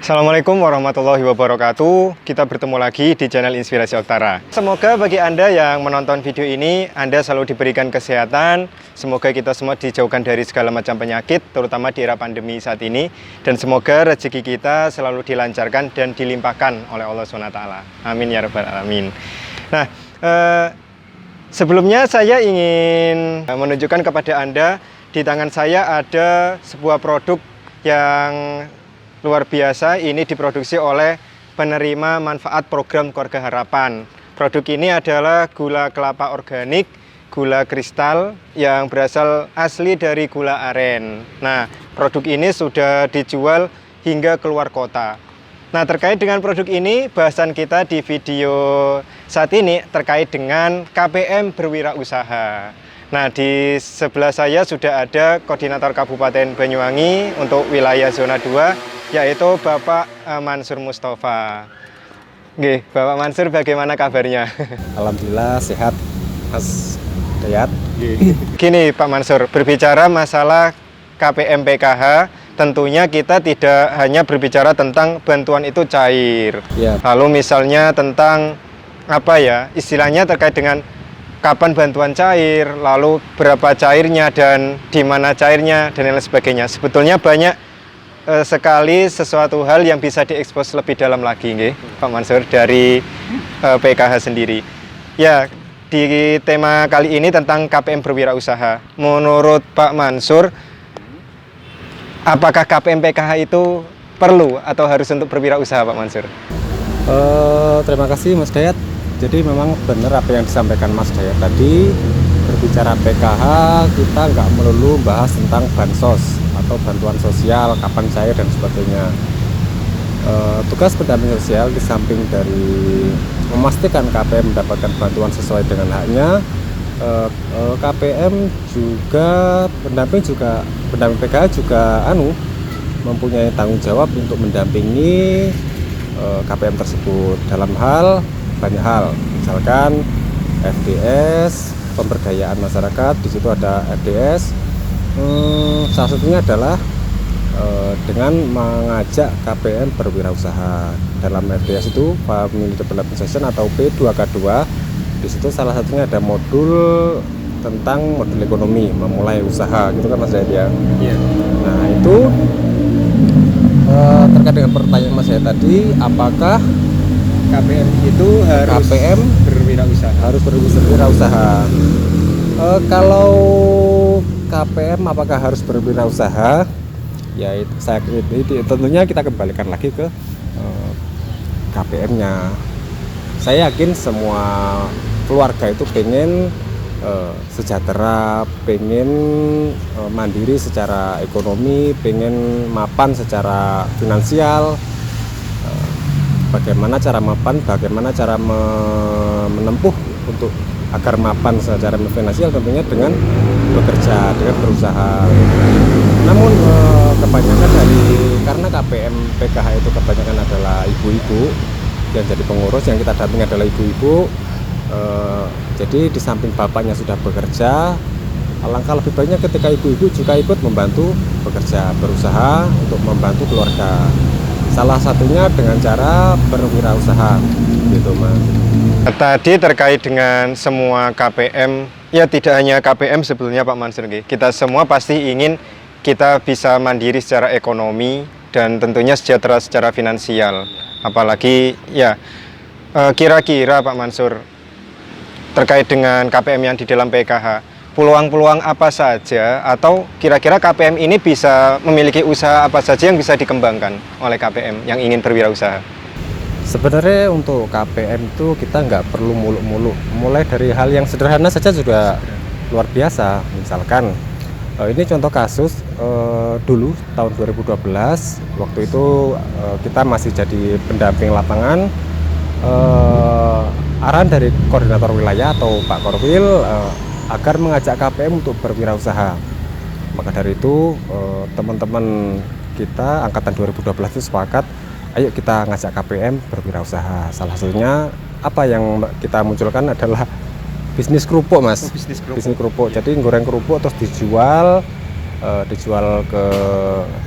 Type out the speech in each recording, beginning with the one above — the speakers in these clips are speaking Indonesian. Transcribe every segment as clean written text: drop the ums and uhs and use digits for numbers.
Assalamualaikum warahmatullahi wabarakatuh. Kita bertemu lagi di channel Inspirasi Oktara. Semoga bagi Anda yang menonton video ini, Anda selalu diberikan kesehatan. Semoga kita semua dijauhkan dari segala macam penyakit, terutama di era pandemi saat ini. Dan semoga rezeki kita selalu dilancarkan dan dilimpahkan oleh Allah SWT. Amin ya rabbal alamin. Nah, sebelumnya saya ingin menunjukkan kepada Anda, di tangan saya ada sebuah produk yang luar biasa. Ini diproduksi oleh penerima manfaat program Keluarga Harapan. Produk ini adalah gula kelapa organik, gula kristal yang berasal asli dari gula aren. Nah, produk ini sudah dijual hingga keluar kota. Nah, terkait dengan produk ini, bahasan kita di video saat ini terkait dengan KPM berwirausaha. Nah, di sebelah saya sudah ada Koordinator Kabupaten Banyuwangi untuk wilayah zona 2, yaitu Bapak Mansur Mustafa. Oke, Bapak Mansur, bagaimana kabarnya? Alhamdulillah sehat, Mas Dayat. Gini Pak Mansur, berbicara masalah KPM PKH, tentunya kita tidak hanya berbicara tentang bantuan itu cair. Ya. Lalu misalnya tentang apa ya, istilahnya terkait dengan kapan bantuan cair, lalu berapa cairnya dan di mana cairnya dan lain sebagainya. Sebetulnya banyak sekali sesuatu hal yang bisa diekspos lebih dalam lagi, nggih, Pak Mansur, dari PKH sendiri. Ya, di tema kali ini tentang KPM berwirausaha. Menurut Pak Mansur, apakah KPM PKH itu perlu atau harus untuk berwirausaha, Pak Mansur? Terima kasih Mas Dayat. Jadi memang benar apa yang disampaikan Mas Dayat tadi. Berbicara PKH, kita nggak melulu bahas tentang bansos atau bantuan sosial, kapan cair dan sebagainya. Tugas pendamping sosial di samping dari memastikan KPM mendapatkan bantuan sesuai dengan haknya, KPM juga pendamping PKH juga mempunyai tanggung jawab untuk mendampingi KPM tersebut dalam banyak hal, misalkan FDS, pemberdayaan masyarakat. Di situ ada FDS. Salah satunya adalah dengan mengajak KPM berwirausaha. Dalam FDS itu Family Development Session atau P2K2. Di situ salah satunya ada modul tentang modul ekonomi, memulai usaha, gitu kan Mas Dayat ya. Iya. Nah, itu terkait dengan pertanyaan Mas Dayat tadi, apakah KPM itu harus berwirausaha? Harus berwirausaha. Kalau KPM apakah harus berwirausaha? Ya, tentunya kita kembalikan lagi ke KPM-nya. Saya yakin semua keluarga itu pengen sejahtera, pengen mandiri secara ekonomi, pengen mapan secara finansial. Bagaimana cara mapan, bagaimana cara menempuh untuk agar mapan secara finansial, tentunya dengan bekerja, dengan berusaha. Namun kebanyakan karena KPM PKH itu kebanyakan adalah ibu-ibu yang jadi pengurus, yang kita dampingi adalah ibu-ibu. Jadi di samping bapaknya sudah bekerja, alangkah lebih baiknya ketika ibu-ibu juga ikut membantu bekerja, berusaha untuk membantu keluarga. Salah satunya dengan cara berwirausaha, gitu Mas. Tadi terkait dengan semua KPM, ya tidak hanya KPM sebetulnya Pak Mansur, kita semua pasti ingin kita bisa mandiri secara ekonomi dan tentunya sejahtera secara finansial. Apalagi ya kira-kira Pak Mansur terkait dengan KPM yang di dalam PKH, peluang-peluang apa saja atau kira-kira KPM ini bisa memiliki usaha apa saja yang bisa dikembangkan oleh KPM yang ingin berwirausaha? Sebenarnya untuk KPM itu kita nggak perlu muluk-muluk. Mulai dari hal yang sederhana saja sudah luar biasa. Misalkan ini contoh kasus dulu tahun 2012, waktu itu kita masih jadi pendamping lapangan. Arahan dari koordinator wilayah atau Pak Korwil agar mengajak KPM untuk berwirausaha. Maka dari itu teman-teman kita angkatan 2012 itu sepakat, ayo kita ngajak KPM berwirausaha. Salah satunya apa yang kita munculkan adalah bisnis kerupuk, Mas. Bisnis kerupuk. Jadi goreng kerupuk terus dijual dijual ke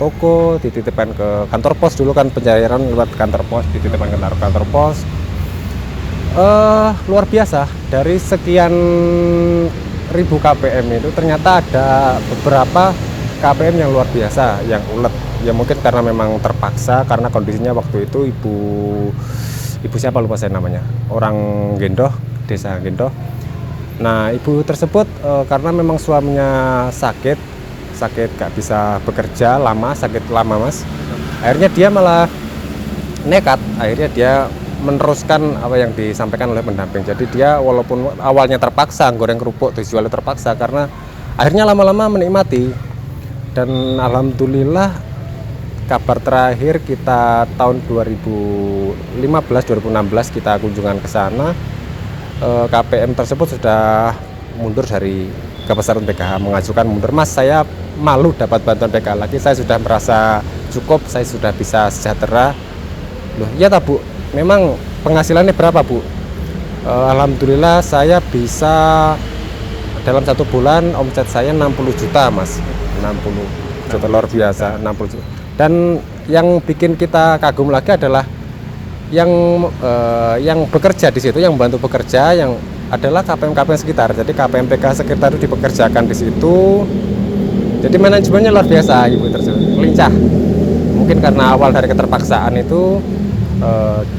toko, dititipkan ke kantor pos. Dulu kan pencairan lewat kantor pos, dititipkan ke kantor pos. Luar biasa, dari sekian ribu KPM itu ternyata ada beberapa KPM yang luar biasa, yang ulet. Ya mungkin karena memang terpaksa, karena kondisinya waktu itu ibu siapa lupa saya namanya, orang Gendoh, desa Gendoh. Nah, ibu tersebut karena memang suaminya sakit gak bisa bekerja lama, sakit lama mas. Akhirnya dia malah nekat, akhirnya dia meneruskan apa yang disampaikan oleh pendamping. Jadi dia walaupun awalnya terpaksa goreng kerupuk dijual terpaksa, karena akhirnya lama-lama menikmati. Dan alhamdulillah kabar terakhir kita tahun 2015-2016 kita kunjungan ke sana, KPM tersebut sudah mundur dari kebesaran PKH, mengajukan mundur. Mas, saya malu dapat bantuan PKH lagi, saya sudah merasa cukup, saya sudah bisa sejahtera. Loh, iya tak Bu? Memang penghasilannya berapa Bu? Alhamdulillah saya bisa dalam 1 bulan omset saya 60 juta Mas, 60 juta, luar biasa, 60 juta. Dan yang bikin kita kagum lagi adalah yang bekerja di situ, yang membantu bekerja, yang adalah KPM-KPM sekitar. Jadi KPM PKH sekitar itu dipekerjakan di situ. Jadi manajemennya luar biasa, ibu tersebut lincah. Mungkin karena awal dari keterpaksaan itu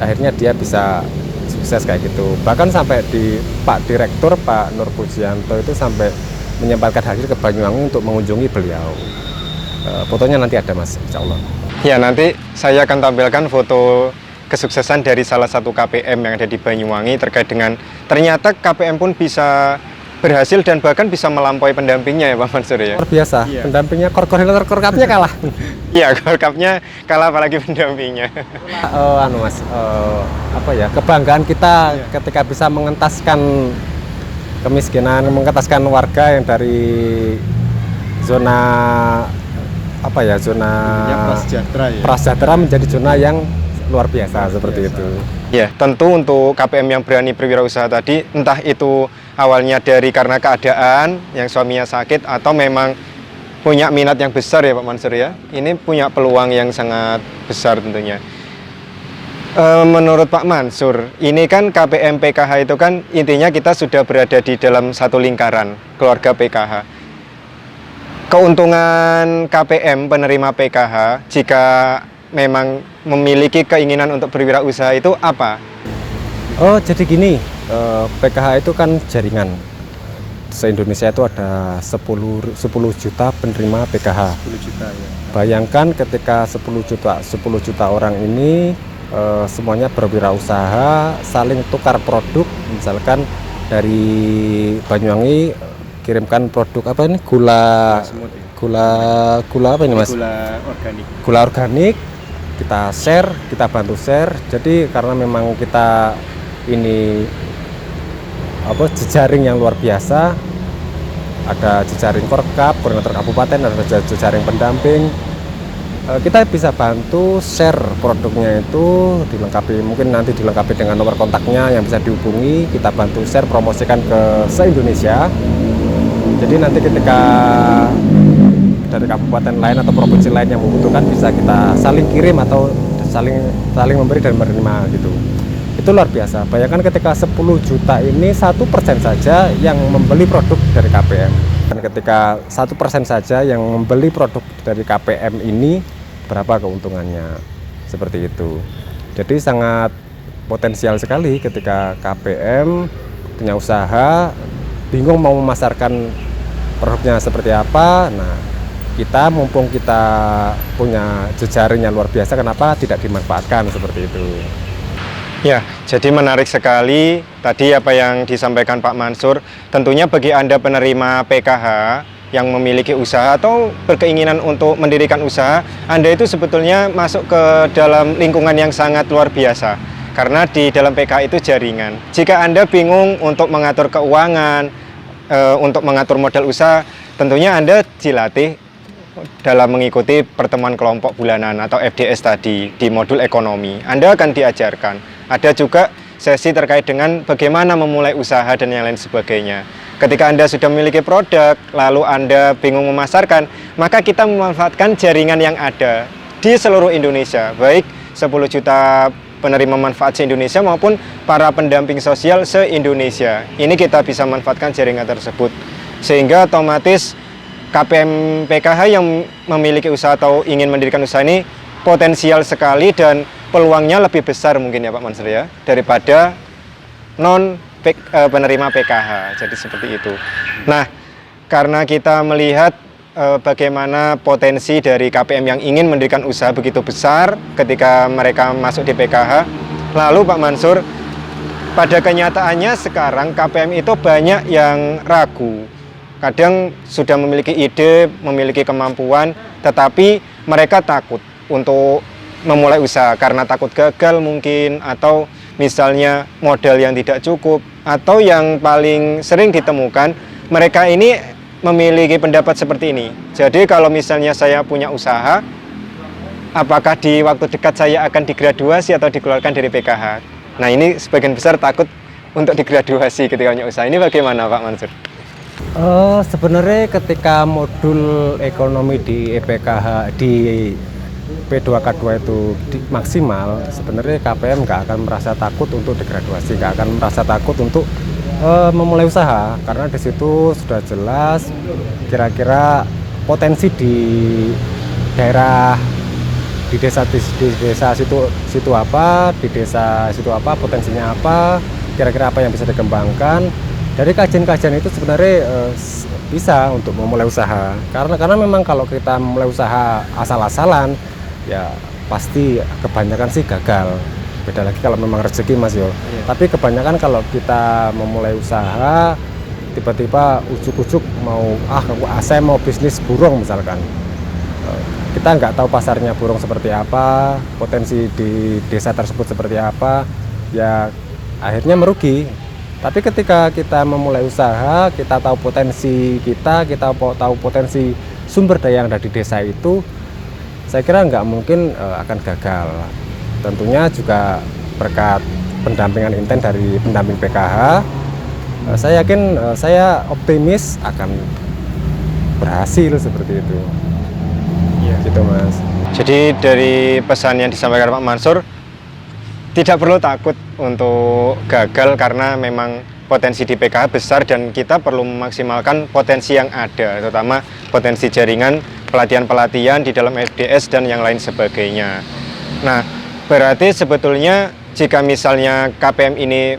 akhirnya dia bisa sukses kayak gitu. Bahkan sampai di Pak Direktur Pak Nur Pujianto itu sampai menyempatkan hadir ke Banyuwangi untuk mengunjungi beliau. Fotonya nanti ada Mas, insya Allah. Ya, nanti saya akan tampilkan foto kesuksesan dari salah satu KPM yang ada di Banyuwangi terkait dengan ternyata KPM pun bisa berhasil dan bahkan bisa melampaui pendampingnya ya Pak Mansur ya. Luar biasa, iya. Pendampingnya korkapnya kalah. Iya, korkapnya kalah apalagi pendampingnya. Mas, apa ya, kebanggaan kita ketika bisa mengentaskan kemiskinan, mengentaskan warga yang dari zona apa ya, zona prasejahtera menjadi zona yang luar biasa seperti itu. Ya, tentu untuk KPM yang berani berwirausaha tadi, entah itu awalnya dari karena keadaan yang suaminya sakit atau memang punya minat yang besar ya Pak Mansur ya. Ini punya peluang yang sangat besar tentunya. Menurut Pak Mansur, ini kan KPM PKH itu kan intinya kita sudah berada di dalam satu lingkaran keluarga PKH. Keuntungan KPM penerima PKH jika memang memiliki keinginan untuk berwirausaha itu apa? Oh, jadi gini, PKH itu kan jaringan. Se-Indonesia itu ada 10 juta penerima PKH. 10 juta ya. Bayangkan ketika 10 juta orang ini semuanya berwirausaha, saling tukar produk, misalkan dari Banyuwangi kirimkan produk apa ini, gula apa ini Mas? Gula organik. Kita share, kita bantu share. Jadi karena memang kita ini apa, jejaring yang luar biasa, ada jejaring Korkap, koordinator kabupaten, ada jejaring pendamping, kita bisa bantu share produknya itu, dilengkapi, mungkin nanti dilengkapi dengan nomor kontaknya yang bisa dihubungi, kita bantu share, promosikan ke se-Indonesia. Jadi nanti ketika dari kabupaten lain atau provinsi lain yang membutuhkan, bisa kita saling kirim atau saling memberi dan menerima gitu. Itu luar biasa. Bayangkan ketika 10 juta ini 1% saja yang membeli produk dari KPM. Dan ketika 1% saja yang membeli produk dari KPM ini, berapa keuntungannya? Seperti itu. Jadi sangat potensial sekali ketika KPM punya usaha, bingung mau memasarkan produknya seperti apa. Nah, kita mumpung kita punya jejaring yang luar biasa, kenapa tidak dimanfaatkan seperti itu? Ya, jadi menarik sekali tadi apa yang disampaikan Pak Mansur. Tentunya bagi Anda penerima PKH yang memiliki usaha atau berkeinginan untuk mendirikan usaha, Anda itu sebetulnya masuk ke dalam lingkungan yang sangat luar biasa. Karena di dalam PKH itu jaringan. Jika Anda bingung untuk mengatur keuangan, untuk mengatur modal usaha, tentunya Anda dilatih dalam mengikuti pertemuan kelompok bulanan atau FDS tadi di modul ekonomi. Anda akan diajarkan. Ada juga sesi terkait dengan bagaimana memulai usaha dan yang lain sebagainya. Ketika Anda sudah memiliki produk, lalu Anda bingung memasarkan, maka kita memanfaatkan jaringan yang ada di seluruh Indonesia, baik 10 juta penerima manfaat se-Indonesia maupun para pendamping sosial se-Indonesia. Ini kita bisa manfaatkan jaringan tersebut. Sehingga otomatis KPM PKH yang memiliki usaha atau ingin mendirikan usaha ini potensial sekali dan peluangnya lebih besar mungkin ya Pak Mansur ya, daripada penerima PKH. Jadi seperti itu. Nah, karena kita melihat bagaimana potensi dari KPM yang ingin mendirikan usaha begitu besar ketika mereka masuk di PKH. Lalu Pak Mansur, pada kenyataannya sekarang KPM itu banyak yang ragu. Kadang sudah memiliki ide, memiliki kemampuan, tetapi mereka takut untuk memulai usaha karena takut gagal mungkin, atau misalnya modal yang tidak cukup, atau yang paling sering ditemukan, mereka ini memiliki pendapat seperti ini. Jadi kalau misalnya saya punya usaha, apakah di waktu dekat saya akan digraduasi atau dikeluarkan dari PKH? Nah, ini sebagian besar takut untuk digraduasi ketika punya usaha. Ini bagaimana Pak Mansur? Sebenarnya ketika modul ekonomi di EPKH di P2K2 itu maksimal, sebenarnya KPM nggak akan merasa takut untuk digraduasi, nggak akan merasa takut untuk memulai usaha, karena di situ sudah jelas kira-kira potensi di daerah, di desa situ apa, di desa situ apa, potensinya apa, kira-kira apa yang bisa dikembangkan. Dari kajian-kajian itu sebenarnya bisa untuk memulai usaha, karena memang kalau kita memulai usaha asal-asalan ya pasti kebanyakan sih gagal. Beda lagi kalau memang rezeki Mas yo. Iya. Tapi kebanyakan kalau kita memulai usaha tiba-tiba ujuk-ujuk saya mau bisnis burung misalkan, kita nggak tahu pasarnya burung seperti apa, potensi di desa tersebut seperti apa, ya akhirnya merugi. Tapi ketika kita memulai usaha, kita tahu potensi kita tahu potensi sumber daya yang ada di desa itu, saya kira nggak mungkin akan gagal. Tentunya juga berkat pendampingan intens dari pendamping PKH, saya yakin, saya optimis akan berhasil seperti itu. Ya, gitu Mas. Jadi dari pesan yang disampaikan Pak Mansur, tidak perlu takut untuk gagal karena memang potensi di PKH besar dan kita perlu memaksimalkan potensi yang ada, terutama potensi jaringan, pelatihan-pelatihan di dalam FDS dan yang lain sebagainya. Nah, berarti sebetulnya jika misalnya KPM ini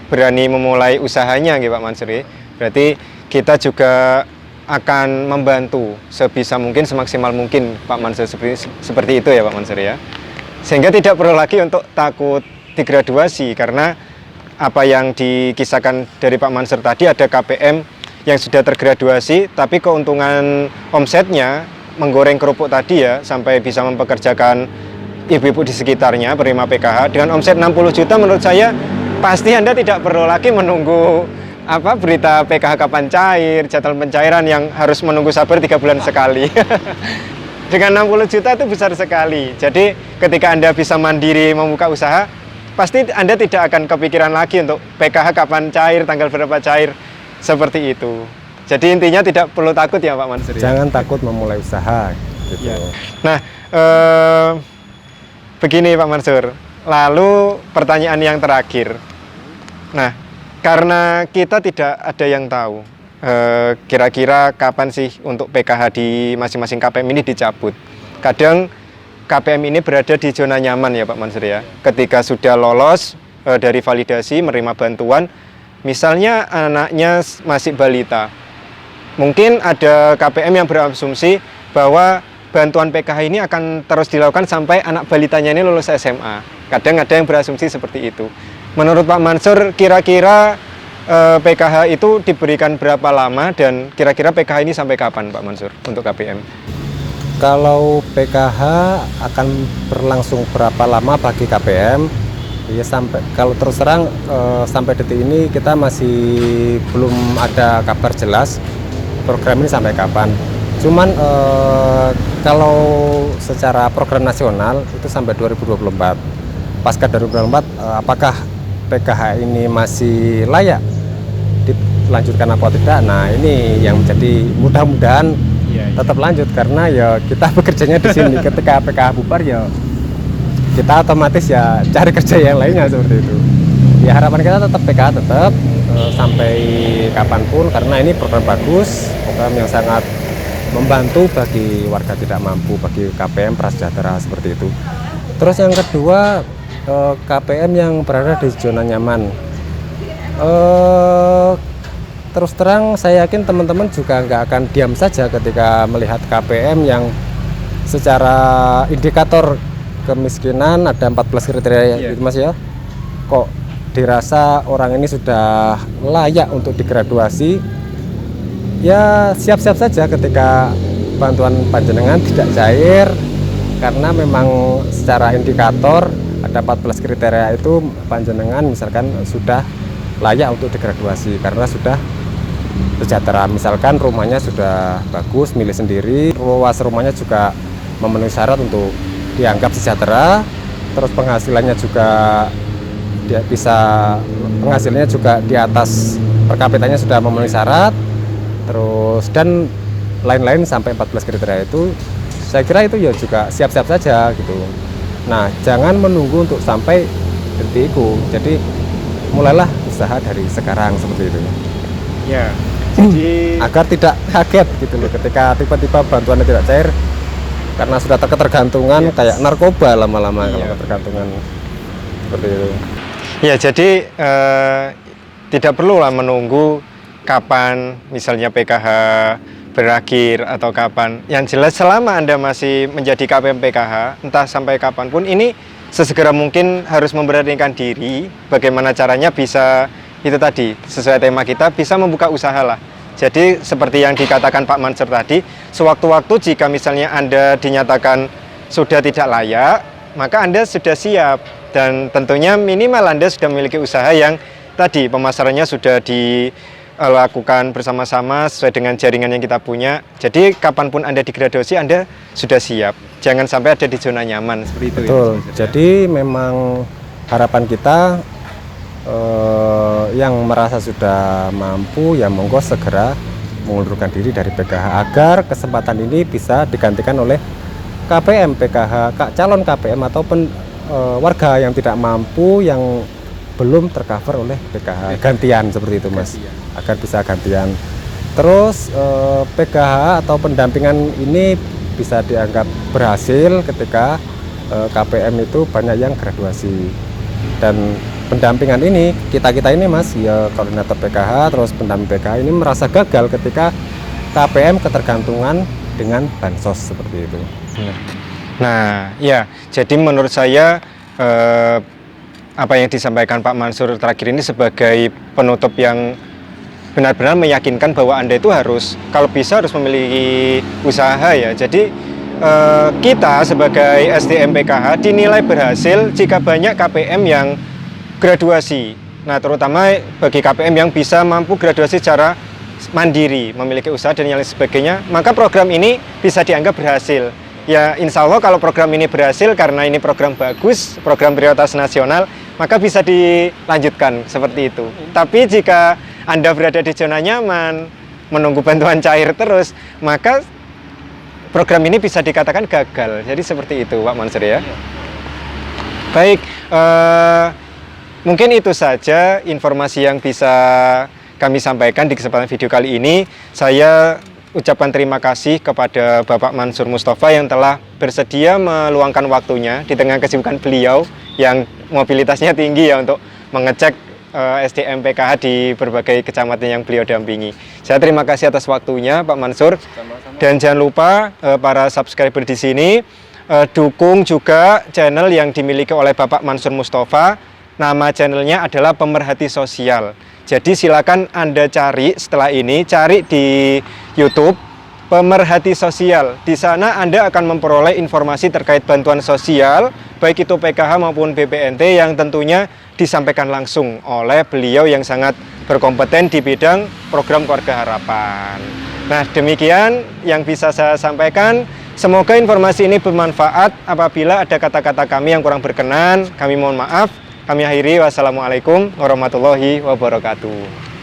berani memulai usahanya gitu Pak Mansur, berarti kita juga akan membantu sebisa mungkin, semaksimal mungkin Pak Mansur, seperti itu ya Pak Mansur ya. Sehingga tidak perlu lagi untuk takut digraduasi, karena apa yang dikisahkan dari Pak Mansur tadi, ada KPM yang sudah tergraduasi tapi keuntungan omsetnya menggoreng kerupuk tadi ya, sampai bisa mempekerjakan ibu-ibu di sekitarnya penerima PKH dengan omset 60 juta. Menurut saya pasti Anda tidak perlu lagi menunggu berita PKH kapan cair, jadwal pencairan yang harus menunggu sabar 3 bulan sekali. Dengan 60 juta itu besar sekali. Jadi ketika Anda bisa mandiri membuka usaha, pasti Anda tidak akan kepikiran lagi untuk PKH kapan cair, tanggal berapa cair, seperti itu. Jadi intinya tidak perlu takut ya Pak Mansur. Jangan takut memulai usaha gitu. Ya. Nah, begini Pak Mansur, lalu pertanyaan yang terakhir. Nah, karena kita tidak ada yang tahu kira-kira kapan sih untuk PKH di masing-masing KPM ini dicabut. Kadang KPM ini berada di zona nyaman ya Pak Mansur ya. Ketika sudah lolos dari validasi, menerima bantuan, misalnya anaknya masih balita, mungkin ada KPM yang berasumsi bahwa bantuan PKH ini akan terus dilakukan sampai anak balitanya ini lulus SMA. Kadang ada yang berasumsi seperti itu. Menurut Pak Mansur, kira-kira PKH itu diberikan berapa lama dan kira-kira PKH ini sampai kapan Pak Mansur untuk KPM? Kalau PKH akan berlangsung berapa lama bagi KPM? Ya sampai, kalau terus terang sampai detik ini kita masih belum ada kabar jelas program ini sampai kapan. Cuman kalau secara program nasional itu sampai 2024. Pasca 2024, apakah PKH ini masih layak dilanjutkan apa tidak. Nah, ini yang menjadi mudah-mudahan tetap lanjut, karena ya kita bekerjanya di sini. Ketika PKH bubar ya kita otomatis ya cari kerja yang lainnya seperti itu. Ya harapan kita tetap PKH tetap sampai kapanpun, karena ini program bagus, program yang sangat membantu bagi warga tidak mampu, bagi KPM prasejahtera seperti itu. Terus yang kedua, KPM yang berada di zona nyaman. Terus terang saya yakin teman-teman juga nggak akan diam saja ketika melihat KPM yang secara indikator kemiskinan ada 14 kriteria itu Mas ya. Kok dirasa orang ini sudah layak untuk digraduasi? Ya siap-siap saja ketika bantuan panjenengan tidak cair, karena memang secara indikator ada 14 kriteria itu panjenengan misalkan sudah layak untuk digraduasi karena sudah sejahtera. Misalkan rumahnya sudah bagus, milih sendiri, luas rumahnya juga memenuhi syarat untuk dianggap sejahtera, terus penghasilannya juga dia bisa, penghasilannya juga di atas per kapitanya sudah memenuhi syarat, terus dan lain-lain sampai 14 kriteria itu, saya kira itu ya juga siap-siap saja gitu. Nah, jangan menunggu untuk sampai detik itu. Jadi mulailah usaha dari sekarang seperti itu. Ya, jadi agar tidak kaget gitu loh ketika tiba-tiba bantuannya tidak cair, karena sudah ketergantungan kayak narkoba lama-lama kalau ketergantungan seperti itu. Ya, jadi tidak perlulah menunggu kapan misalnya PKH berakhir atau kapan. Yang jelas selama Anda masih menjadi KPM PKH, entah sampai kapanpun, ini sesegera mungkin harus memberanikan diri. Bagaimana caranya bisa, itu tadi sesuai tema kita, bisa membuka usaha lah. Jadi seperti yang dikatakan Pak Mansur tadi, sewaktu-waktu jika misalnya Anda dinyatakan sudah tidak layak, maka Anda sudah siap, dan tentunya minimal Anda sudah memiliki usaha yang tadi pemasarannya sudah dilakukan bersama-sama sesuai dengan jaringan yang kita punya. Jadi kapanpun Anda digraduasi, Anda sudah siap. Jangan sampai ada di zona nyaman seperti itu. Betul. Ya, jadi memang harapan kita yang merasa sudah mampu ya monggo segera mengundurkan diri dari PKH agar kesempatan ini bisa digantikan oleh KPM PKH, calon KPM ataupun warga yang tidak mampu yang belum tercover oleh PKH gantian seperti itu Mas, agar bisa gantian. Terus PKH atau pendampingan ini bisa dianggap berhasil ketika KPM itu banyak yang graduasi, dan pendampingan ini kita ini Mas ya, koordinator PKH terus pendamping PKH ini merasa gagal ketika KPM ketergantungan dengan bansos seperti itu. Nah ya, jadi menurut saya apa yang disampaikan Pak Mansur terakhir ini sebagai penutup yang benar-benar meyakinkan bahwa Anda itu harus, kalau bisa harus memiliki usaha ya. Jadi kita sebagai SDM PKH dinilai berhasil jika banyak KPM yang graduasi. Nah, terutama bagi KPM yang bisa mampu graduasi secara mandiri, memiliki usaha dan yang lain sebagainya, maka program ini bisa dianggap berhasil. Ya, insya Allah kalau program ini berhasil karena ini program bagus, program prioritas nasional, maka bisa dilanjutkan seperti itu. Tapi jika Anda berada di zona nyaman, menunggu bantuan cair terus, maka program ini bisa dikatakan gagal. Jadi seperti itu, Pak Mansur ya. Baik, mungkin itu saja informasi yang bisa kami sampaikan di kesempatan video kali ini. Saya ucapkan terima kasih kepada Bapak Mansur Mustafa yang telah bersedia meluangkan waktunya di tengah kesibukan beliau yang mobilitasnya tinggi ya untuk mengecek SDM PKH di berbagai kecamatan yang beliau dampingi. Saya terima kasih atas waktunya Pak Mansur. Sama-sama. Dan jangan lupa para subscriber di sini dukung juga channel yang dimiliki oleh Bapak Mansur Mustafa. Nama channelnya adalah Pemerhati Sosial. Jadi silakan Anda cari setelah ini, cari di YouTube Pemerhati Sosial. Di sana Anda akan memperoleh informasi terkait bantuan sosial, baik itu PKH maupun BPNT yang tentunya disampaikan langsung oleh beliau yang sangat berkompeten di bidang program Keluarga Harapan. Nah, demikian yang bisa saya sampaikan. Semoga informasi ini bermanfaat. Apabila ada kata-kata kami yang kurang berkenan, kami mohon maaf. Kami akhiri, wassalamualaikum warahmatullahi wabarakatuh.